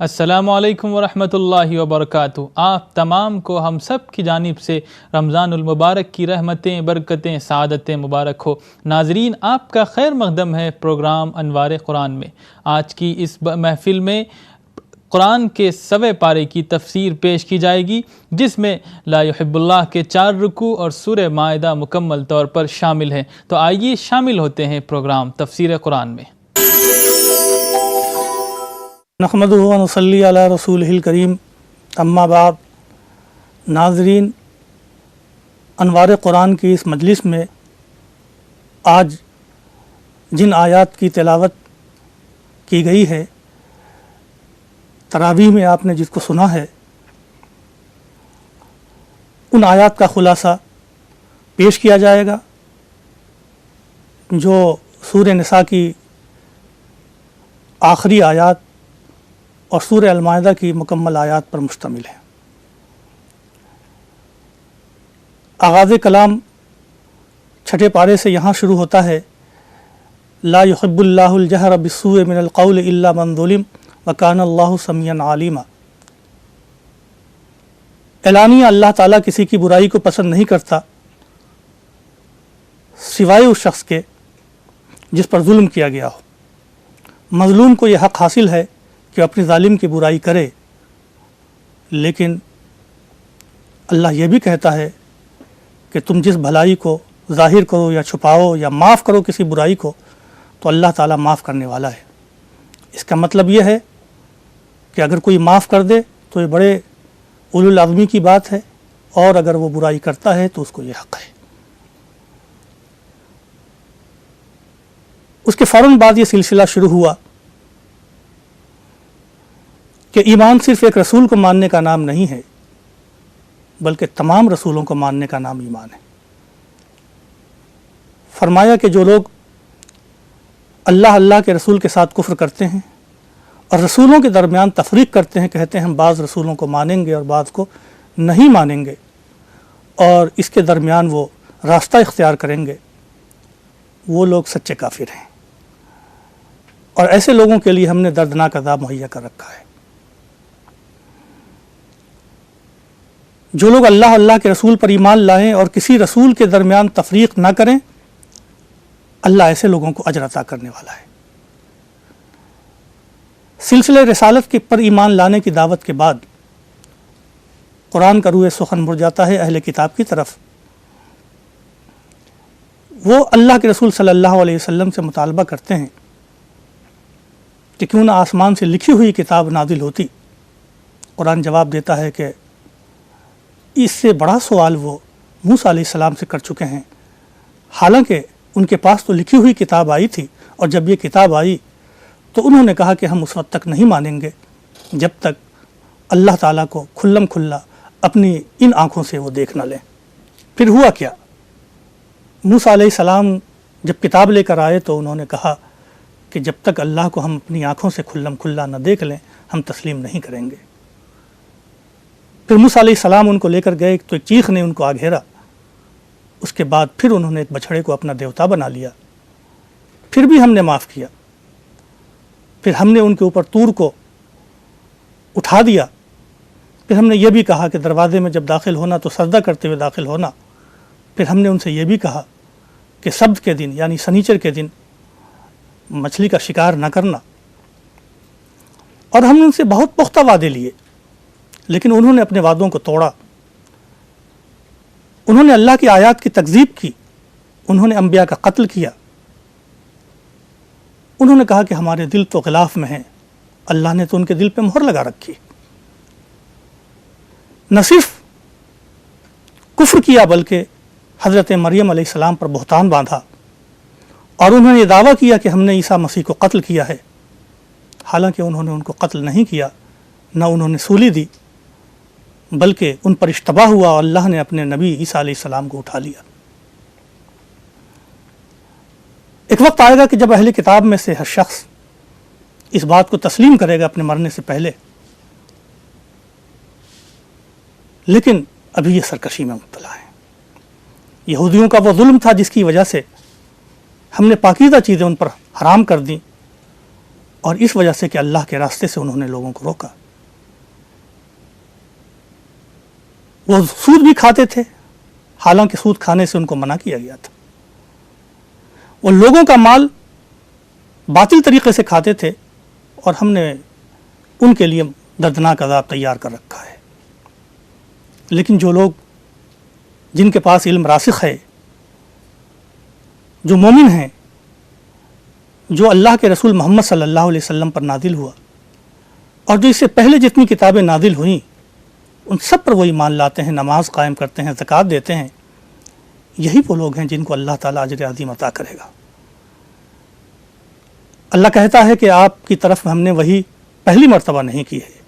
السلام علیکم ورحمۃ اللہ وبرکاتہ۔ آپ تمام کو ہم سب کی جانب سے رمضان المبارک کی رحمتیں، برکتیں، سعادتیں مبارک ہو۔ ناظرین، آپ کا خیر مقدم ہے پروگرام انوار قرآن میں۔ آج کی اس محفل میں قرآن کے 100 پارے کی تفسیر پیش کی جائے گی، جس میں لا یحب اللہ کے 4 رکوع اور سورہ مائدہ مکمل طور پر شامل ہیں۔ تو آئیے شامل ہوتے ہیں پروگرام تفسیر قرآن میں۔ نحمدہ و نصلی علی رسولہ الکریم، اما بعد۔ ناظرین، انوار قرآن کی اس مجلس میں آج جن آیات کی تلاوت کی گئی ہے، تراویح میں آپ نے جس کو سنا ہے، ان آیات کا خلاصہ پیش کیا جائے گا جو سورہ نساء کی آخری آیات اور سورہ المائدہ کی مکمل آیات پر مشتمل ہے۔ آغاز کلام چھٹے پارے سے یہاں شروع ہوتا ہے، لا یحب اللہ الجہر بالسوء من القول الا من ظلم وکان اللہ سمیعا علیما۔ اعلانیہ اللہ تعالیٰ کسی کی برائی کو پسند نہیں کرتا سوائے اس شخص کے جس پر ظلم کیا گیا ہو۔ مظلوم کو یہ حق حاصل ہے کہ اپنی ظالم کی برائی کرے، لیکن اللہ یہ بھی کہتا ہے کہ تم جس بھلائی کو ظاہر کرو یا چھپاؤ یا معاف کرو کسی برائی کو، تو اللہ تعالیٰ معاف کرنے والا ہے۔ اس کا مطلب یہ ہے کہ اگر کوئی معاف کر دے تو یہ بڑے اولو العزمی کی بات ہے، اور اگر وہ برائی کرتا ہے تو اس کو یہ حق ہے۔ اس کے فوراً بعد یہ سلسلہ شروع ہوا کہ ایمان صرف ایک رسول کو ماننے کا نام نہیں ہے، بلکہ تمام رسولوں کو ماننے کا نام ایمان ہے۔ فرمایا کہ جو لوگ اللہ کے رسول کے ساتھ کفر کرتے ہیں اور رسولوں کے درمیان تفریق کرتے ہیں، کہتے ہیں ہم بعض رسولوں کو مانیں گے اور بعض کو نہیں مانیں گے، اور اس کے درمیان وہ راستہ اختیار کریں گے، وہ لوگ سچے کافر ہیں، اور ایسے لوگوں کے لیے ہم نے دردناک عذاب مہیا کر رکھا ہے۔ جو لوگ اللہ کے رسول پر ایمان لائیں اور کسی رسول کے درمیان تفریق نہ کریں، اللہ ایسے لوگوں کو اجر عطا کرنے والا ہے۔ سلسلہ رسالت کے پر ایمان لانے کی دعوت کے بعد قرآن کا روح سخن مڑ جاتا ہے اہل کتاب کی طرف۔ وہ اللہ کے رسول صلی اللہ علیہ وسلم سے مطالبہ کرتے ہیں کہ کیوں نہ آسمان سے لکھی ہوئی کتاب نازل ہوتی۔ قرآن جواب دیتا ہے کہ اس سے بڑا سوال وہ موسیٰ علیہ السلام سے کر چکے ہیں، حالانکہ ان کے پاس تو لکھی ہوئی کتاب آئی تھی، اور جب یہ کتاب آئی تو انہوں نے کہا کہ ہم اس وقت تک نہیں مانیں گے جب تک اللہ تعالیٰ کو کھلم کھلا اپنی ان آنکھوں سے وہ دیکھ نہ لیں۔ پھر ہوا کیا؟ موسیٰ علیہ السلام جب کتاب لے کر آئے تو انہوں نے کہا کہ جب تک اللہ کو ہم اپنی آنکھوں سے کھلم کھلا نہ دیکھ لیں ہم تسلیم نہیں کریں گے۔ پھر موسیٰ علیہ السلام ان کو لے کر گئے تو ایک چیخ نے ان کو آ گھیرا۔ اس کے بعد پھر انہوں نے ایک بچھڑے کو اپنا دیوتا بنا لیا۔ پھر بھی ہم نے معاف کیا، پھر ہم نے ان کے اوپر طور کو اٹھا دیا۔ پھر ہم نے یہ بھی کہا کہ دروازے میں جب داخل ہونا تو سجدہ کرتے ہوئے داخل ہونا۔ پھر ہم نے ان سے یہ بھی کہا کہ سبت کے دن یعنی سنیچر کے دن مچھلی کا شکار نہ کرنا، اور ہم نے ان سے بہت پختہ وعدے لیے، لیکن انہوں نے اپنے وعدوں کو توڑا۔ انہوں نے اللہ کی آیات کی تکذیب کی، انہوں نے انبیاء کا قتل کیا، انہوں نے کہا کہ ہمارے دل تو غلاف میں ہیں، اللہ نے تو ان کے دل پہ مہر لگا رکھی۔ نہ صرف کفر کیا بلکہ حضرت مریم علیہ السلام پر بہتان باندھا، اور انہوں نے یہ دعویٰ کیا کہ ہم نے عیسیٰ مسیح کو قتل کیا ہے، حالانکہ انہوں نے ان کو قتل نہیں کیا، نہ انہوں نے سولی دی، بلکہ ان پر اشتباہ ہوا اور اللہ نے اپنے نبی عیسیٰ علیہ السلام کو اٹھا لیا۔ ایک وقت آئے گا کہ جب اہل کتاب میں سے ہر شخص اس بات کو تسلیم کرے گا اپنے مرنے سے پہلے، لیکن ابھی یہ سرکشی میں مبتلا ہے۔ یہودیوں کا وہ ظلم تھا جس کی وجہ سے ہم نے پاکیزہ چیزیں ان پر حرام کر دیں، اور اس وجہ سے کہ اللہ کے راستے سے انہوں نے لوگوں کو روکا۔ وہ سود بھی کھاتے تھے، حالانکہ سود کھانے سے ان کو منع کیا گیا تھا۔ وہ لوگوں کا مال باطل طریقے سے کھاتے تھے، اور ہم نے ان کے لیے دردناک عذاب تیار کر رکھا ہے۔ لیکن جو لوگ جن کے پاس علم راسخ ہے، جو مومن ہیں، جو اللہ کے رسول محمد صلی اللہ علیہ وسلم پر نازل ہوا، اور جو اس سے پہلے جتنی کتابیں نازل ہوئیں ان سب پر وہ ایمان لاتے ہیں، نماز قائم کرتے ہیں، زکوٰۃ دیتے ہیں، یہی وہ لوگ ہیں جن کو اللہ تعالیٰ اجر عظیم عطا کرے گا۔ اللہ کہتا ہے کہ آپ کی طرف ہم نے وحی پہلی مرتبہ نہیں کی ہے،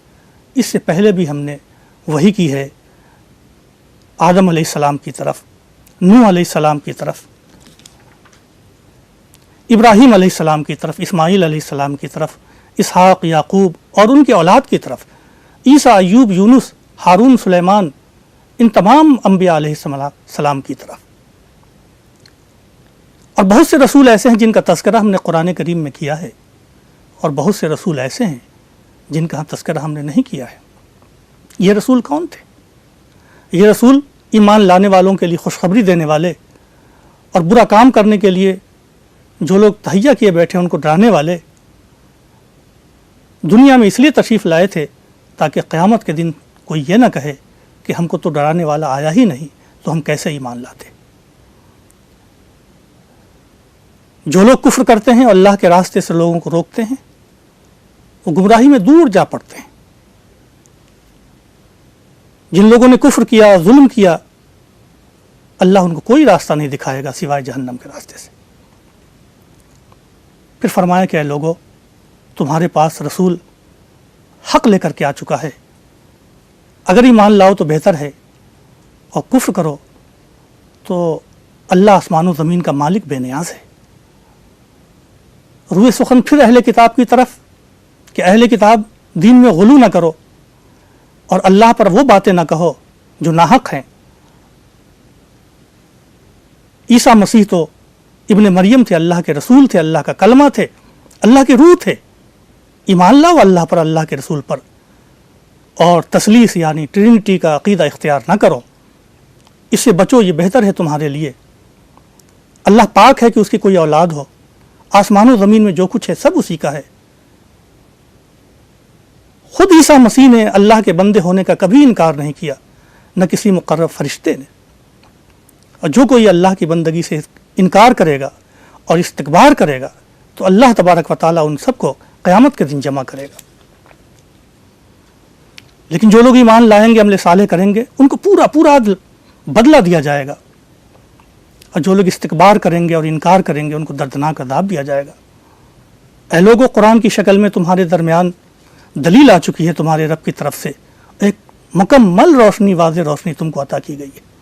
اس سے پہلے بھی ہم نے وحی کی ہے آدم علیہ السلام کی طرف، نوح علیہ السلام کی طرف، ابراہیم علیہ السلام کی طرف، اسماعیل علیہ السلام کی طرف، اسحاق، یعقوب اور ان کے اولاد کی طرف، عیسیٰ، ایوب، یونس، ہارون، سلیمان، ان تمام انبیاء علیہ السلام کی طرف۔ اور بہت سے رسول ایسے ہیں جن کا تذکرہ ہم نے قرآن کریم میں کیا ہے، اور بہت سے رسول ایسے ہیں جن کا تذکرہ ہم نے نہیں کیا ہے۔ یہ رسول کون تھے؟ یہ رسول ایمان لانے والوں کے لیے خوشخبری دینے والے، اور برا کام کرنے کے لیے جو لوگ تہیہ کیے بیٹھے ان کو ڈرانے والے، دنیا میں اس لیے تشریف لائے تھے تاکہ قیامت کے دن کوئی یہ نہ کہے کہ ہم کو تو ڈرانے والا آیا ہی نہیں، تو ہم کیسے ایمان لاتے۔ جو لوگ کفر کرتے ہیں اور اللہ کے راستے سے لوگوں کو روکتے ہیں، وہ گمراہی میں دور جا پڑتے ہیں۔ جن لوگوں نے کفر کیا، ظلم کیا، اللہ ان کو کوئی راستہ نہیں دکھائے گا سوائے جہنم کے راستے سے۔ پھر فرمایا کہ اے لوگو، تمہارے پاس رسول حق لے کر کے آ چکا ہے، اگر ایمان لاؤ تو بہتر ہے، اور کفر کرو تو اللہ آسمان و زمین کا مالک بے نیاز ہے۔ روئے سخن پھر اہل کتاب کی طرف کہ اہل کتاب دین میں غلو نہ کرو، اور اللہ پر وہ باتیں نہ کہو جو ناحق ہیں۔ عیسیٰ مسیح تو ابن مریم تھے، اللہ کے رسول تھے، اللہ کا کلمہ تھے، اللہ کی روح تھے۔ ایمان لاؤ اللہ پر، اللہ کے رسول پر، اور تثلیث یعنی ٹرینٹی کا عقیدہ اختیار نہ کرو، اس سے بچو، یہ بہتر ہے تمہارے لیے۔ اللہ پاک ہے کہ اس کی کوئی اولاد ہو، آسمان و زمین میں جو کچھ ہے سب اسی کا ہے۔ خود عیسیٰ مسیح نے اللہ کے بندے ہونے کا کبھی انکار نہیں کیا، نہ کسی مقرب فرشتے نے۔ اور جو کوئی اللہ کی بندگی سے انکار کرے گا اور استکبار کرے گا تو اللہ تبارک و تعالیٰ ان سب کو قیامت کے دن جمع کرے گا۔ لیکن جو لوگ ایمان لائیں گے، عمل صالح کریں گے، ان کو پورا پورا بدلہ دیا جائے گا، اور جو لوگ استکبار کریں گے اور انکار کریں گے ان کو دردناک عذاب دیا جائے گا۔ اے لوگوں، قرآن کی شکل میں تمہارے درمیان دلیل آ چکی ہے تمہارے رب کی طرف سے، ایک مکمل روشنی، واضح روشنی تم کو عطا کی گئی ہے۔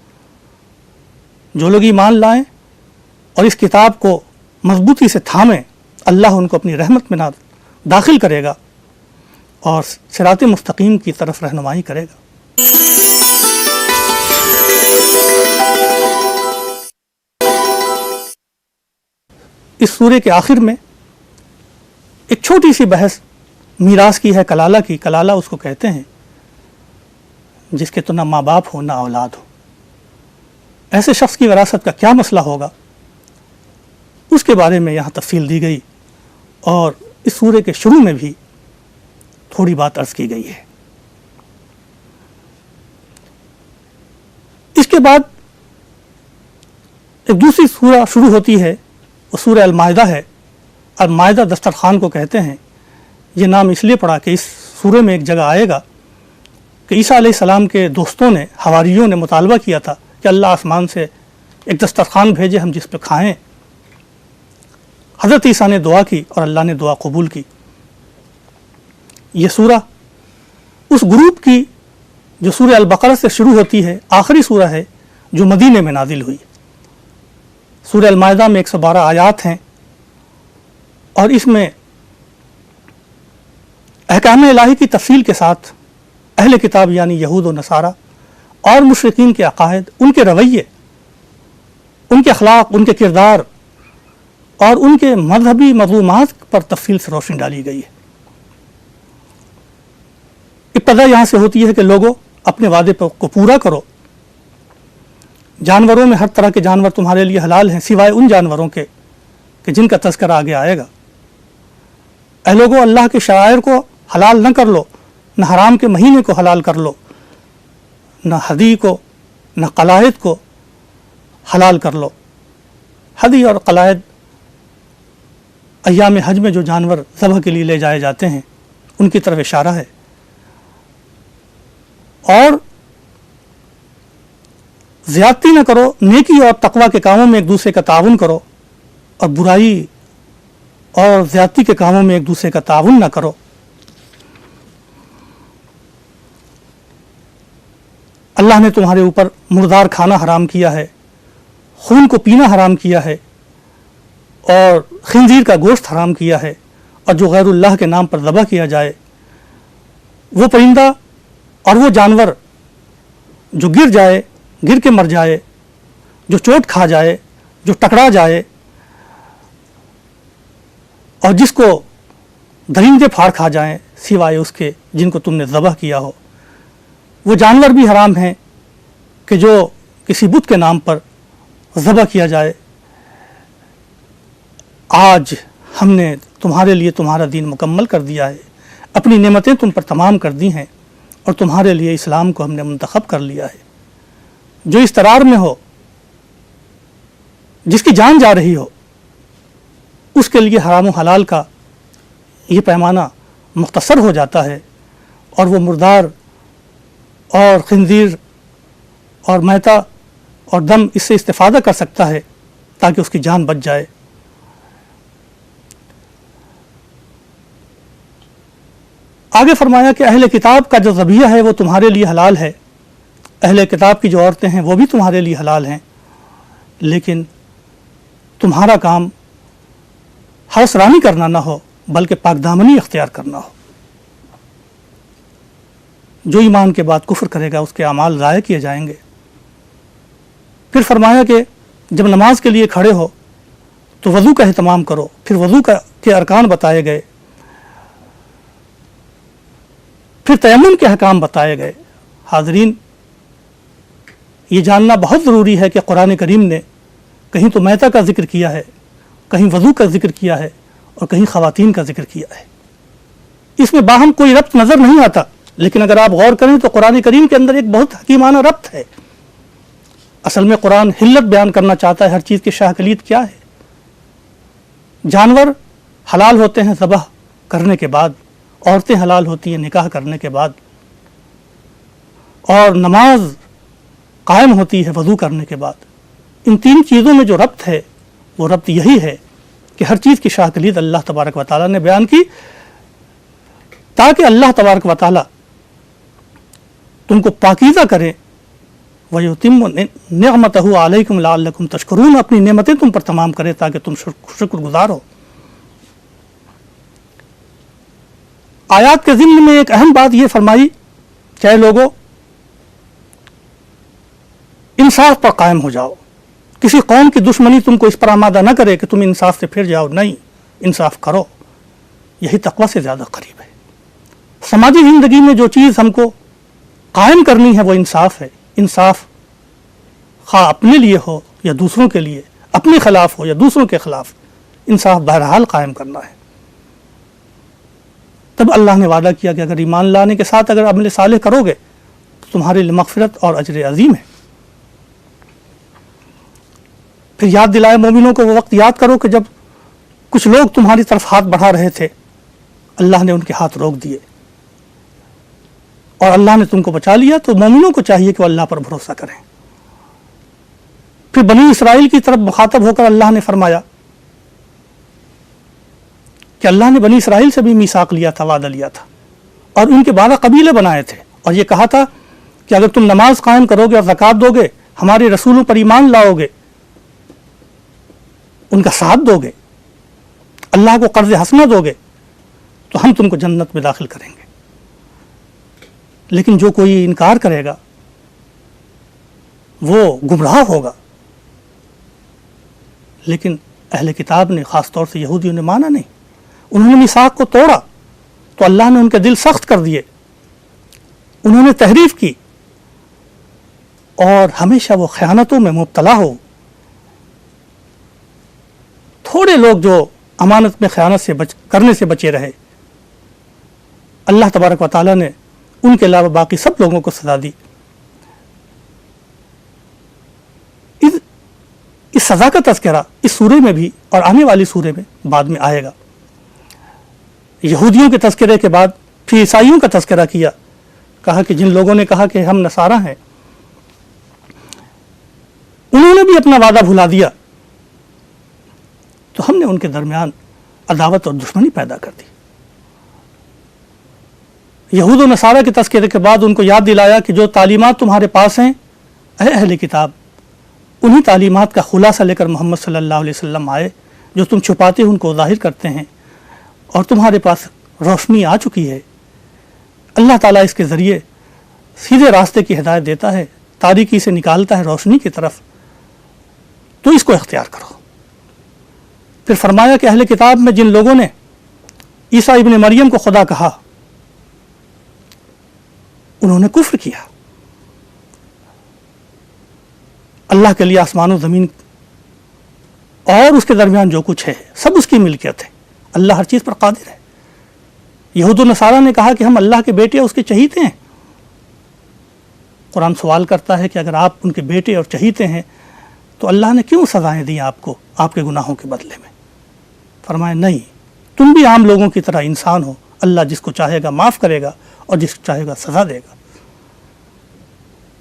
جو لوگ ایمان لائیں اور اس کتاب کو مضبوطی سے تھامیں، اللہ ان کو اپنی رحمت میں داخل کرے گا اور صراط مستقیم کی طرف رہنمائی کرے گا۔ اس سورے کے آخر میں ایک چھوٹی سی بحث میراث کی ہے، کلالہ کی۔ کلالہ اس کو کہتے ہیں جس کے تو نہ ماں باپ ہو نہ اولاد ہو۔ ایسے شخص کی وراثت کا کیا مسئلہ ہوگا، اس کے بارے میں یہاں تفصیل دی گئی، اور اس سورے کے شروع میں بھی تھوڑی بات عرض کی گئی ہے۔ اس کے بعد ایک دوسری سورہ شروع ہوتی ہے، وہ سورہ المائدہ ہے۔ المائدہ دسترخوان کو کہتے ہیں۔ یہ نام اس لیے پڑا کہ اس سورے میں ایک جگہ آئے گا کہ عیسیٰ علیہ السلام کے دوستوں نے، حواریوں نے مطالبہ کیا تھا کہ اللہ آسمان سے ایک دسترخوان بھیجے ہم جس پہ کھائیں۔ حضرت عیسیٰ نے دعا کی اور اللہ نے دعا قبول کی۔ یہ سورہ اس گروپ کی جو سورہ البقرہ سے شروع ہوتی ہے، آخری سورہ ہے جو مدینے میں نازل ہوئی۔ سورہ المائدہ میں 112 آیات ہیں، اور اس میں احکام الہی کی تفصیل کے ساتھ اہل کتاب یعنی یہود و نصارہ اور مشرکین کے عقائد، ان کے رویے، ان کے اخلاق، ان کے کردار اور ان کے مذہبی مضمومات پر تفصیل سے روشنی ڈالی گئی ہے۔ ابتدا یہاں سے ہوتی ہے کہ لوگوں اپنے وعدے کو پورا کرو، جانوروں میں ہر طرح کے جانور تمہارے لیے حلال ہیں سوائے ان جانوروں کے کہ جن کا تذکرہ آگے آئے گا۔ اے لوگوں، اللہ کے شعائر کو حلال نہ کر لو، نہ حرام کے مہینے کو حلال کر لو، نہ ہدی کو نہ قلائد کو حلال کر لو۔ ہدی اور قلائد ایام حج میں جو جانور ذبح کے لیے لے جائے جاتے ہیں ان کی طرف اشارہ ہے۔ اور زیادتی نہ کرو، نیکی اور تقوی کے کاموں میں ایک دوسرے کا تعاون کرو، اور برائی اور زیادتی کے کاموں میں ایک دوسرے کا تعاون نہ کرو۔ اللہ نے تمہارے اوپر مردار کھانا حرام کیا ہے، خون کو پینا حرام کیا ہے، اور خنزیر کا گوشت حرام کیا ہے، اور جو غیر اللہ کے نام پر ذبح کیا جائے، وہ پرندہ اور وہ جانور جو گر کے مر جائے، جو چوٹ کھا جائے، جو ٹکرا جائے، اور جس کو درندے پھاڑ کھا جائیں سوائے اس کے جن کو تم نے ذبح کیا ہو، وہ جانور بھی حرام ہیں کہ جو کسی بت کے نام پر ذبح کیا جائے۔ آج ہم نے تمہارے لیے تمہارا دین مکمل کر دیا ہے، اپنی نعمتیں تم پر تمام کر دی ہیں، اور تمہارے لیے اسلام کو ہم نے منتخب کر لیا ہے۔ جو استرار میں ہو، جس کی جان جا رہی ہو، اس کے لیے حرام و حلال کا یہ پیمانہ مختصر ہو جاتا ہے، اور وہ مردار اور خنزیر اور میتا اور دم اس سے استفادہ کر سکتا ہے تاکہ اس کی جان بچ جائے۔ آگے فرمایا کہ اہل کتاب کا جو ذبیحہ ہے وہ تمہارے لیے حلال ہے، اہل کتاب کی جو عورتیں ہیں وہ بھی تمہارے لیے حلال ہیں، لیکن تمہارا کام ہرس رانی کرنا نہ ہو بلکہ پاک دامنی اختیار کرنا ہو۔ جو ایمان کے بعد کفر کرے گا اس کے اعمال ضائع کیے جائیں گے۔ پھر فرمایا کہ جب نماز کے لیے کھڑے ہو تو وضو کا اہتمام کرو، پھر وضو کے ارکان بتائے گئے، پھر تیمم کے احکام بتائے گئے۔ حاضرین، یہ جاننا بہت ضروری ہے کہ قرآن کریم نے کہیں تو میتا کا ذکر کیا ہے، کہیں وضو کا ذکر کیا ہے، اور کہیں خواتین کا ذکر کیا ہے۔ اس میں باہم کوئی ربط نظر نہیں آتا، لیکن اگر آپ غور کریں تو قرآن کریم کے اندر ایک بہت حکیمانہ ربط ہے۔ اصل میں قرآن حلت بیان کرنا چاہتا ہے، ہر چیز کی شاہ کلید کیا ہے۔ جانور حلال ہوتے ہیں ذبح کرنے کے بعد، عورتیں حلال ہوتی ہیں نکاح کرنے کے بعد، اور نماز قائم ہوتی ہے وضو کرنے کے بعد۔ ان تین چیزوں میں جو ربط ہے وہ ربط یہی ہے کہ ہر چیز کی شاہ کلید اللہ تبارک و تعالیٰ نے بیان کی، تاکہ اللہ تبارک و تعالیٰ تم کو پاکیزہ کرے، وَيُتِمُّ نِعْمَتَهُ عَلَيْكُمْ لَعَلَّكُمْ تَشْكُرُونَ، اپنی نعمتیں تم پر تمام کرے تاکہ تم شکر گزار ہو۔ آیات کے ضمن میں ایک اہم بات یہ فرمائی کہ اے لوگوں، انصاف پر قائم ہو جاؤ، کسی قوم کی دشمنی تم کو اس پر آمادہ نہ کرے کہ تم انصاف سے پھر جاؤ، نہیں، انصاف کرو، یہی تقوی سے زیادہ قریب ہے۔ سماجی زندگی میں جو چیز ہم کو قائم کرنی ہے وہ انصاف ہے۔ انصاف خواہ اپنے لیے ہو یا دوسروں کے لیے، اپنے خلاف ہو یا دوسروں کے خلاف، انصاف بہرحال قائم کرنا ہے۔ تب اللہ نے وعدہ کیا کہ اگر ایمان لانے کے ساتھ اگر عمل صالح کرو گے تو تمہارے لیے مغفرت اور اجر عظیم ہے۔ پھر یاد دلائے مومنوں کو وہ وقت یاد کرو کہ جب کچھ لوگ تمہاری طرف ہاتھ بڑھا رہے تھے، اللہ نے ان کے ہاتھ روک دیے اور اللہ نے تم کو بچا لیا۔ تو مومنوں کو چاہیے کہ وہ اللہ پر بھروسہ کریں۔ پھر بنی اسرائیل کی طرف مخاطب ہو کر اللہ نے فرمایا کہ اللہ نے بنی اسرائیل سے بھی میثاق لیا تھا، وعدہ لیا تھا، اور ان کے 12 قبیلے بنائے تھے، اور یہ کہا تھا کہ اگر تم نماز قائم کرو گے اور زکوٰۃ دو گے، ہمارے رسولوں پر ایمان لاؤ گے، ان کا ساتھ دو گے، اللہ کو قرض حسنہ دو گے، تو ہم تم کو جنت میں داخل کریں گے۔ لیکن جو کوئی انکار کرے گا وہ گمراہ ہوگا۔ لیکن اہل کتاب نے، خاص طور سے یہودیوں نے مانا نہیں، انہوں نے میثاق کو توڑا تو اللہ نے ان کے دل سخت کر دیے، انہوں نے تحریف کی، اور ہمیشہ وہ خیانتوں میں مبتلا ہو۔ تھوڑے لوگ جو امانت میں خیانت کرنے سے بچے رہے، اللہ تبارک و تعالیٰ نے ان کے علاوہ باقی سب لوگوں کو سزا دی۔ اس سزا کا تذکرہ اس سورے میں بھی اور آنے والی سورے میں بعد میں آئے گا۔ یہودیوں کے تذکرے کے بعد پھر عیسائیوں کا تذکرہ کیا، کہا کہ جن لوگوں نے کہا کہ ہم نصارہ ہیں، انہوں نے بھی اپنا وعدہ بھلا دیا، تو ہم نے ان کے درمیان عداوت اور دشمنی پیدا کر دی۔ یہود و نصارہ کے تذکرے کے بعد ان کو یاد دلایا کہ جو تعلیمات تمہارے پاس ہیں اے اہل کتاب، انہی تعلیمات کا خلاصہ لے کر محمد صلی اللہ علیہ وسلم آئے، جو تم چھپاتے ہو ان کو ظاہر کرتے ہیں، اور تمہارے پاس روشنی آ چکی ہے۔ اللہ تعالیٰ اس کے ذریعے سیدھے راستے کی ہدایت دیتا ہے، تاریکی سے نکالتا ہے روشنی کی طرف، تو اس کو اختیار کرو۔ پھر فرمایا کہ اہل کتاب میں جن لوگوں نے عیسیٰ ابن مریم کو خدا کہا، انہوں نے کفر کیا۔ اللہ کے لیے آسمان و زمین اور اس کے درمیان جو کچھ ہے سب اس کی ملکیت ہے، اللہ ہر چیز پر قادر ہے۔ یہود و نصارہ نے کہا کہ ہم اللہ کے بیٹے اور اس کے چہیتے ہیں۔ قرآن سوال کرتا ہے کہ اگر آپ ان کے بیٹے اور چہیتے ہیں تو اللہ نے کیوں سزائیں دی آپ کو آپ کے گناہوں کے بدلے میں؟ فرمایا نہیں، تم بھی عام لوگوں کی طرح انسان ہو، اللہ جس کو چاہے گا معاف کرے گا اور جس کو چاہے گا سزا دے گا۔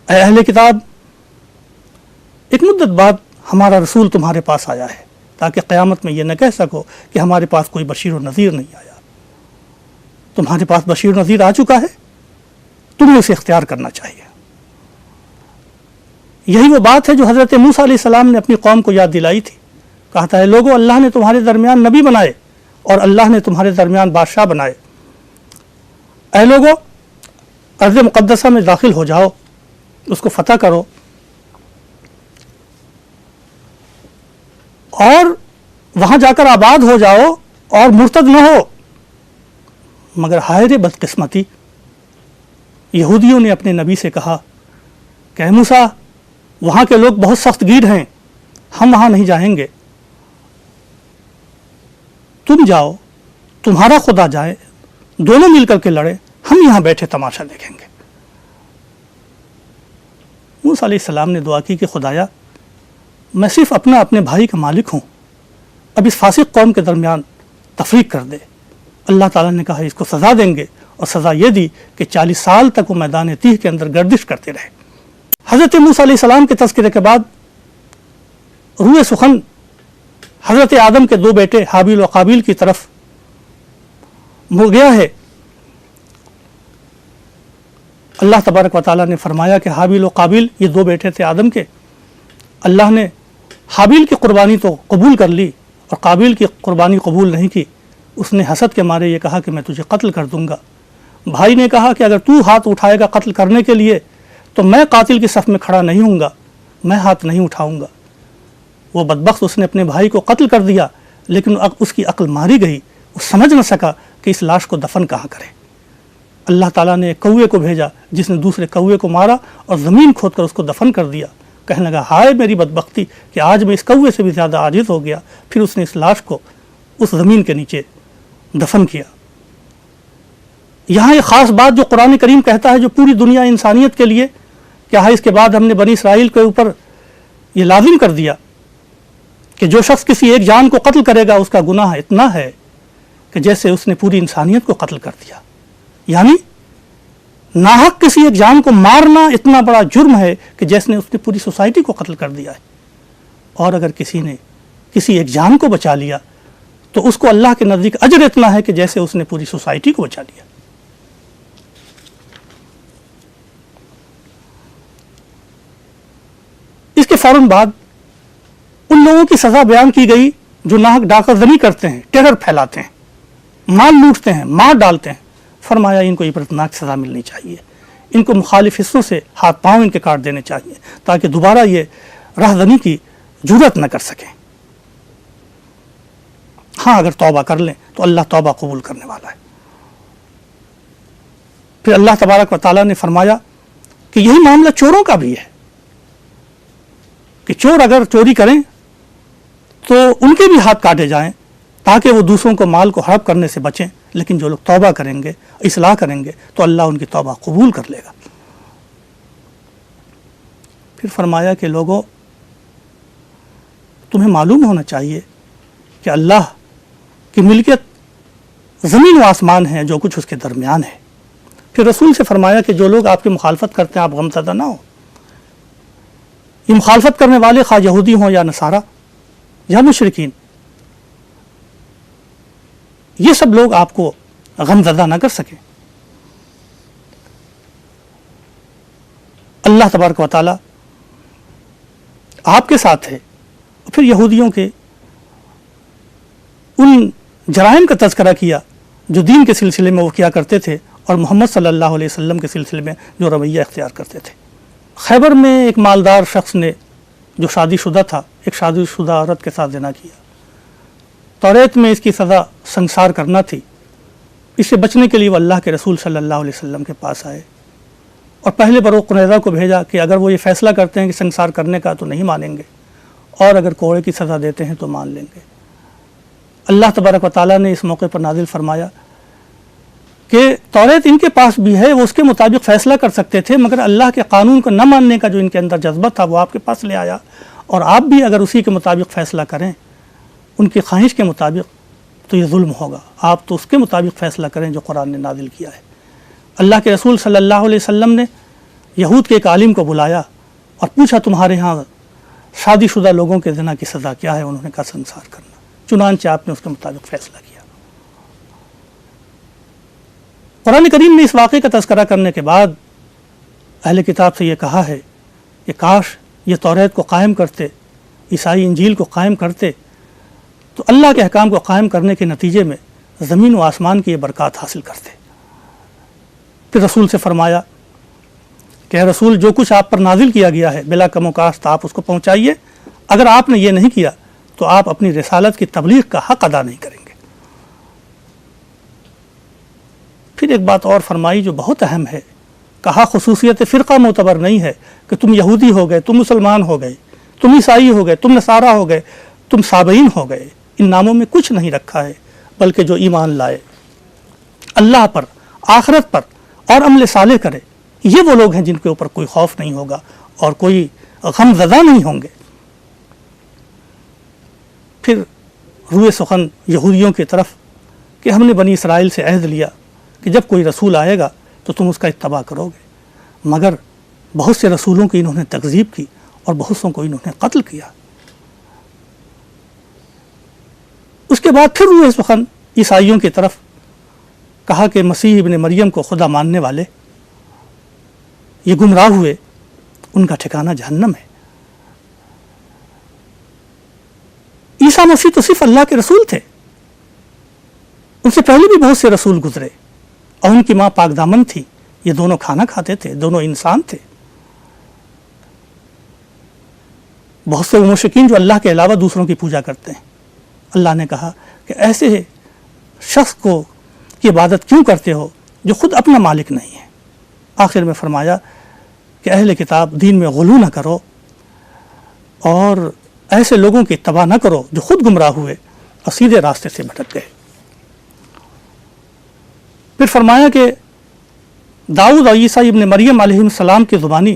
اے اہل کتاب، ایک مدت بعد ہمارا رسول تمہارے پاس آیا ہے، تاکہ قیامت میں یہ نہ کہہ سکو کہ ہمارے پاس کوئی بشیر و نذیر نہیں آیا۔ تمہارے پاس بشیر و نذیر آ چکا ہے، تمہیں اسے اختیار کرنا چاہیے۔ یہی وہ بات ہے جو حضرت موسیٰ علیہ السلام نے اپنی قوم کو یاد دلائی تھی۔ کہا تھا، اے لوگو، اللہ نے تمہارے درمیان نبی بنائے اور اللہ نے تمہارے درمیان بادشاہ بنائے۔ اے لوگو، ارض مقدسہ میں داخل ہو جاؤ، اس کو فتح کرو، اور وہاں جا کر آباد ہو جاؤ اور مرتد نہ ہو۔ مگر ہائے رے بدقسمتی، یہودیوں نے اپنے نبی سے کہا کہ اے موسیٰ، وہاں کے لوگ بہت سخت گیر ہیں، ہم وہاں نہیں جائیں گے، تم جاؤ، تمہارا خدا جائے، دونوں مل کر کے لڑے، ہم یہاں بیٹھے تماشا دیکھیں گے۔ موسیٰ علیہ السلام نے دعا کی کہ خدایا، میں صرف اپنے بھائی کا مالک ہوں، اب اس فاسق قوم کے درمیان تفریق کر دے۔ اللہ تعالیٰ نے کہا اس کو سزا دیں گے، اور سزا یہ دی کہ 40 سال تک وہ میدان تیہ کے اندر گردش کرتے رہے۔ حضرت موسیٰ علیہ السلام کے تذکرے کے بعد روح سخن حضرت آدم کے 2 بیٹے حابیل و قابیل کی طرف مڑ گیا ہے۔ اللہ تبارک و تعالیٰ نے فرمایا کہ حابیل و قابیل یہ 2 بیٹے تھے آدم کے، اللہ نے حابیل کی قربانی تو قبول کر لی اور قابیل کی قربانی قبول نہیں کی۔ اس نے حسد کے مارے یہ کہا کہ میں تجھے قتل کر دوں گا۔ بھائی نے کہا کہ اگر تو ہاتھ اٹھائے گا قتل کرنے کے لیے تو میں قاتل کی صف میں کھڑا نہیں ہوں گا، میں ہاتھ نہیں اٹھاؤں گا۔ وہ بدبخت اس نے اپنے بھائی کو قتل کر دیا، لیکن اس کی عقل ماری گئی، وہ سمجھ نہ سکا کہ اس لاش کو دفن کہاں کرے۔ اللہ تعالیٰ نے ایک کوے کو بھیجا جس نے دوسرے کوے کو مارا اور زمین کھود کر اس کو دفن کر دیا۔ کہنے لگا، ہائے میری بدبختی کہ آج میں اس کوے سے بھی زیادہ عاجز ہو گیا۔ پھر اس نے اس لاش کو اس زمین کے نیچے دفن کیا۔ یہاں ایک خاص بات جو قرآن کریم کہتا ہے، جو پوری دنیا انسانیت کے لیے کیا ہے، اس کے بعد ہم نے بنی اسرائیل کے اوپر یہ لازم کر دیا کہ جو شخص کسی ایک جان کو قتل کرے گا اس کا گناہ اتنا ہے کہ جیسے اس نے پوری انسانیت کو قتل کر دیا۔ یعنی ناحق کسی ایک جان کو مارنا اتنا بڑا جرم ہے کہ جیسے اس نے پوری سوسائٹی کو قتل کر دیا ہے۔ اور اگر کسی نے کسی ایک جان کو بچا لیا تو اس کو اللہ کے نزدیک اجر اتنا ہے کہ جیسے اس نے پوری سوسائٹی کو بچا لیا۔ اس کے فوراً بعد ان لوگوں کی سزا بیان کی گئی جو ناحق ڈاکہ زنی کرتے ہیں، ٹیرر پھیلاتے ہیں، مال لوٹتے ہیں، مار ڈالتے ہیں۔ فرمایا ان کو عبرتناک سزا ملنی چاہیے، ان کو مخالف حصوں سے ہاتھ پاؤں ان کے کاٹ دینے چاہیے تاکہ دوبارہ یہ راہ زنی کی جرات نہ کر سکیں۔ ہاں اگر توبہ کر لیں تو اللہ توبہ قبول کرنے والا ہے۔ پھر اللہ تبارک و تعالیٰ نے فرمایا کہ یہی معاملہ چوروں کا بھی ہے کہ چور اگر چوری کریں تو ان کے بھی ہاتھ کاٹے جائیں تاکہ وہ دوسروں کو مال کو ہڑپ کرنے سے بچیں، لیکن جو لوگ توبہ کریں گے، اصلاح کریں گے تو اللہ ان کی توبہ قبول کر لے گا۔ پھر فرمایا کہ لوگوں، تمہیں معلوم ہونا چاہیے کہ اللہ کی ملکیت زمین و آسمان ہے، جو کچھ اس کے درمیان ہے۔ پھر رسول سے فرمایا کہ جو لوگ آپ کی مخالفت کرتے ہیں آپ غمزدہ نہ ہو۔ یہ مخالفت کرنے والے خواہ یہودی ہوں یا نصارہ یا مشرکین، یہ سب لوگ آپ کو غمزدہ نہ کر سکیں۔ اللہ تبارک و تعالی آپ کے ساتھ ہے۔ پھر یہودیوں کے ان جرائم کا تذکرہ کیا جو دین کے سلسلے میں وہ کیا کرتے تھے اور محمد صلی اللہ علیہ وسلم کے سلسلے میں جو رویہ اختیار کرتے تھے۔ خیبر میں ایک مالدار شخص نے جو شادی شدہ تھا ایک شادی شدہ عورت کے ساتھ زنا کیا۔ توریت میں اس کی سزا سنگسار کرنا تھی۔ اس سے بچنے کے لیے وہ اللہ کے رسول صلی اللہ علیہ وسلم کے پاس آئے اور پہلے بروق قریظہ کو بھیجا کہ اگر وہ یہ فیصلہ کرتے ہیں کہ سنگسار کرنے کا تو نہیں مانیں گے، اور اگر کوڑے کی سزا دیتے ہیں تو مان لیں گے۔ اللہ تبارک و تعالیٰ نے اس موقع پر نازل فرمایا کہ توریت ان کے پاس بھی ہے، وہ اس کے مطابق فیصلہ کر سکتے تھے، مگر اللہ کے قانون کو نہ ماننے کا جو ان کے اندر جذبہ تھا وہ آپ کے پاس لے آیا، اور آپ بھی اگر اسی کے مطابق فیصلہ کریں ان کی خواہش کے مطابق تو یہ ظلم ہوگا۔ آپ تو اس کے مطابق فیصلہ کریں جو قرآن نے نازل کیا ہے۔ اللہ کے رسول صلی اللہ علیہ وسلم نے یہود کے ایک عالم کو بلایا اور پوچھا تمہارے ہاں شادی شدہ لوگوں کے زنا کی سزا کیا ہے؟ انہوں نے کہا سنگسار کرنا۔ چنانچہ آپ نے اس کے مطابق فیصلہ کیا۔ قرآن کریم نے اس واقعے کا تذکرہ کرنے کے بعد اہل کتاب سے یہ کہا ہے کہ کاش یہ توریت کو قائم کرتے، عیسائی انجیل کو قائم کرتے، تو اللہ کے احکام کو قائم کرنے کے نتیجے میں زمین و آسمان کی یہ برکات حاصل کرتے۔ پھر رسول سے فرمایا کہ اے رسول، جو کچھ آپ پر نازل کیا گیا ہے بلا کم و کاست آپ اس کو پہنچائیے، اگر آپ نے یہ نہیں کیا تو آپ اپنی رسالت کی تبلیغ کا حق ادا نہیں کریں گے۔ پھر ایک بات اور فرمائی جو بہت اہم ہے، کہا خصوصیت فرقہ معتبر نہیں ہے کہ تم یہودی ہو گئے، تم مسلمان ہو گئے، تم عیسائی ہو گئے، تم نصارہ ہو گئے، تم سابعین ہو گئے۔ ان ناموں میں کچھ نہیں رکھا ہے، بلکہ جو ایمان لائے، اللہ پر، آخرت پر اور عمل صالح کرے، یہ وہ لوگ ہیں جن کے اوپر کوئی خوف نہیں ہوگا اور کوئی غم زدہ نہیں ہوں گے۔ پھر روئے سخن یہودیوں کی طرف کہ ہم نے بنی اسرائیل سے عہد لیا کہ جب کوئی رسول آئے گا تو تم اس کا اتباع کرو گے، مگر بہت سے رسولوں کی انہوں نے تکذیب کی اور بہت سوں کو انہوں نے قتل کیا۔ اس کے بعد پھر روئے سخن عیسائیوں کی طرف کہا کہ مسیح ابن مریم کو خدا ماننے والے یہ گمراہ ہوئے، ان کا ٹھکانہ جہنم ہے۔ عیسیٰ مسیح تو صرف اللہ کے رسول تھے، ان سے پہلے بھی بہت سے رسول گزرے، اور ان کی ماں پاک دامن تھی، یہ دونوں کھانا کھاتے تھے، دونوں انسان تھے۔ بہت سے مشرکین جو اللہ کے علاوہ دوسروں کی پوجا کرتے ہیں، اللہ نے کہا کہ ایسے شخص کو کی عبادت کیوں کرتے ہو جو خود اپنا مالک نہیں ہے۔ آخر میں فرمایا کہ اہل کتاب دین میں غلو نہ کرو اور ایسے لوگوں کی اتباع نہ کرو جو خود گمراہ ہوئے اور سیدھے راستے سے بھٹک گئے۔ پھر فرمایا کہ داؤد اور عیسیٰ ابن مریم علیہ السلام کی زبانی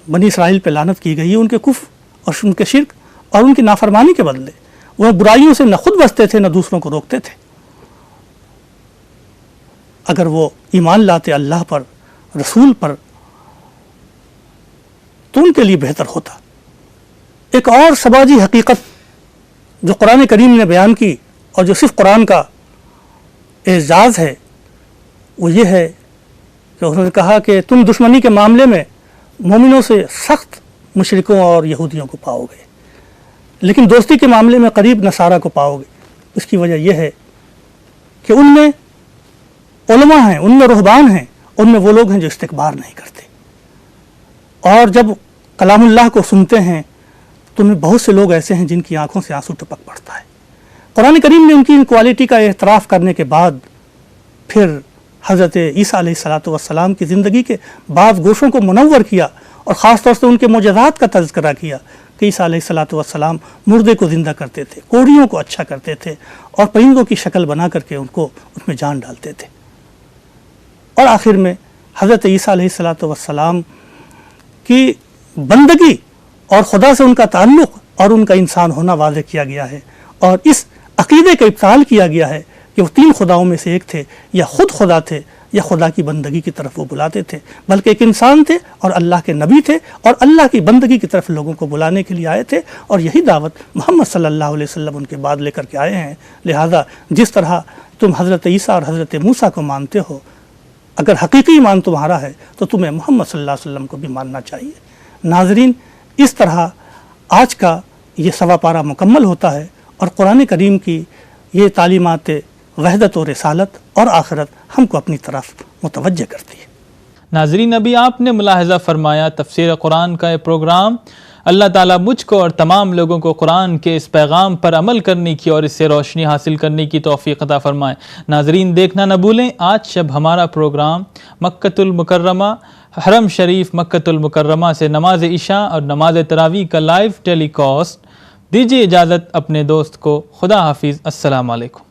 بنی اسرائیل پہ لعنت کی گئی ہے، ان کے کفر اور ان کے شرک اور ان کی نافرمانی کے بدلے وہ برائیوں سے نہ خود بچتے تھے نہ دوسروں کو روکتے تھے۔ اگر وہ ایمان لاتے اللہ پر، رسول پر، تو ان کے لیے بہتر ہوتا۔ ایک اور سماجی حقیقت جو قرآن کریم نے بیان کی اور جو صرف قرآن کا اعزاز ہے وہ یہ ہے کہ انہوں نے کہا کہ تم دشمنی کے معاملے میں مومنوں سے سخت مشرکوں اور یہودیوں کو پاؤ گے، لیکن دوستی کے معاملے میں قریب نصارہ کو پاؤ گے۔ اس کی وجہ یہ ہے کہ ان میں علماء ہیں، ان میں رہبان ہیں، ان میں وہ لوگ ہیں جو استکبار نہیں کرتے، اور جب کلام اللہ کو سنتے ہیں تو ان میں بہت سے لوگ ایسے ہیں جن کی آنکھوں سے آنسو ٹپک پڑتا ہے۔ قرآن کریم نے ان کی ان کوالٹی کا اعتراف کرنے کے بعد پھر حضرت عیسیٰ علیہ الصلوۃ والسلام کی زندگی کے بعض گوشوں کو منور کیا اور خاص طور سے ان کے معجزات کا تذکرہ کیا کہ عیسیٰ علیہ الصلوۃ والسلام مردے کو زندہ کرتے تھے، کوڑیوں کو اچھا کرتے تھے اور پرندوں کی شکل بنا کر کے ان کو اس میں جان ڈالتے تھے۔ اور آخر میں حضرت عیسیٰ علیہ الصلوۃ والسلام کی بندگی اور خدا سے ان کا تعلق اور ان کا انسان ہونا واضح کیا گیا ہے، اور اس عقیدے کا ابطال کیا گیا ہے کہ وہ 3 خداؤں میں سے ایک تھے، یا خود خدا تھے یا خدا کی بندگی کی طرف وہ بلاتے تھے، بلکہ ایک انسان تھے اور اللہ کے نبی تھے اور اللہ کی بندگی کی طرف لوگوں کو بلانے کے لیے آئے تھے، اور یہی دعوت محمد صلی اللہ علیہ وسلم ان کے بعد لے کر کے آئے ہیں۔ لہٰذا جس طرح تم حضرت عیسیٰ اور حضرت موسیٰ کو مانتے ہو، اگر حقیقی ایمان تمہارا ہے تو تمہیں محمد صلی اللہ علیہ وسلم کو بھی ماننا چاہیے۔ ناظرین، اس طرح آج کا یہ سوا پارہ مکمل ہوتا ہے اور قرآن کریم کی یہ تعلیمات وحدت و رسالت اور آخرت ہم کو اپنی طرف متوجہ کرتی ہے۔ ناظرین، ابھی آپ نے ملاحظہ فرمایا تفسیر قرآن کا یہ پروگرام۔ اللہ تعالیٰ مجھ کو اور تمام لوگوں کو قرآن کے اس پیغام پر عمل کرنے کی اور اس سے روشنی حاصل کرنے کی توفیق عطا فرمائے۔ ناظرین، دیکھنا نہ بھولیں آج شب ہمارا پروگرام مکۃ المکرمہ، حرم شریف مکۃ المکرمہ سے نماز عشاء اور نماز تراویح کا لائیو ٹیلی کاسٹ۔ دیجیے اجازت اپنے دوست کو، خدا حافظ، السلام علیکم۔